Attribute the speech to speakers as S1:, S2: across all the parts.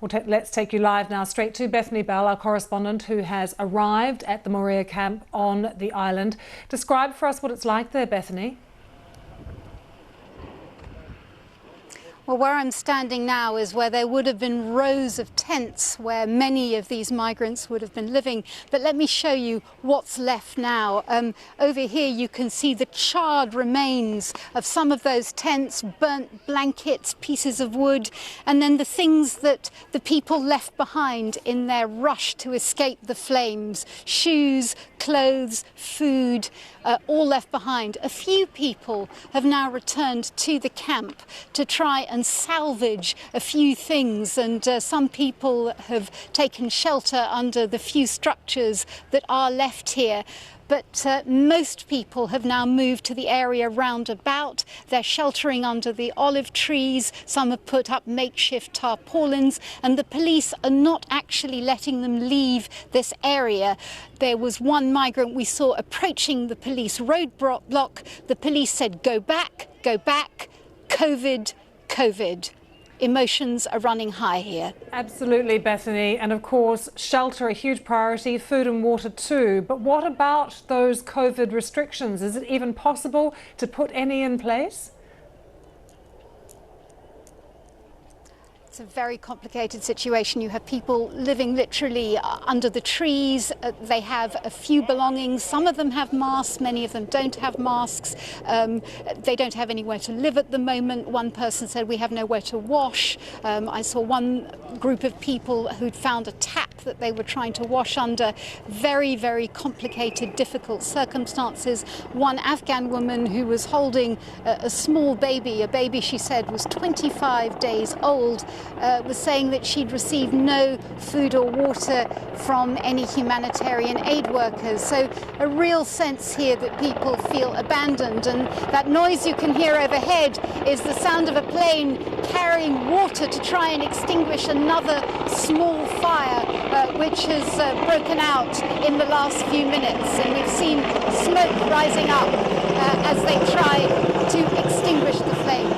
S1: Let's take you live now straight to Bethany Bell, our correspondent who has arrived at the Moria camp on the island. Describe for us what it's like there, Bethany.
S2: Well, where I'm standing now is where there would have been rows of tents where many of these migrants would have been living. But let me show you what's left now. Over here you can see the charred remains of some of those tents, burnt blankets, pieces of wood, and then the things that the people left behind in their rush to escape the flames. Shoes, clothes, food, all left behind. A few people have now returned to the camp to try and salvage a few things, and some people have taken shelter under the few structures that are left here. But most people have now moved to the area round about. They're sheltering under the olive trees. Some have put up makeshift tarpaulins, and the police are not actually letting them leave this area. There was one migrant we saw approaching the police roadblock. The police said, go back, COVID, COVID. Emotions are running high here.
S1: Absolutely, Bethany. And of course, shelter a huge priority, food and water too. But what about those COVID restrictions? Is it even possible to put any in place?
S2: It's a very complicated situation. You have people living literally under the trees. They have a few belongings. Some of them have masks, many of them don't have masks. They don't have anywhere to live at the moment. One person said, we have nowhere to wash. I saw one group of people who'd found a tap that they were trying to wash under. Very, very complicated, difficult circumstances. One Afghan woman who was holding a small baby, a baby she said was 25 days old, was saying that she'd received no food or water from any humanitarian aid workers. So a real sense here that people feel abandoned, and that noise you can hear overhead is the sound of a plane carrying water to try and extinguish another small fire which has broken out in the last few minutes, and we've seen smoke rising up as they try to extinguish the flames.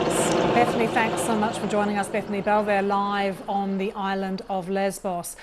S1: Bethany, thanks so much for joining us. Bethany Bell there live on the island of Lesbos.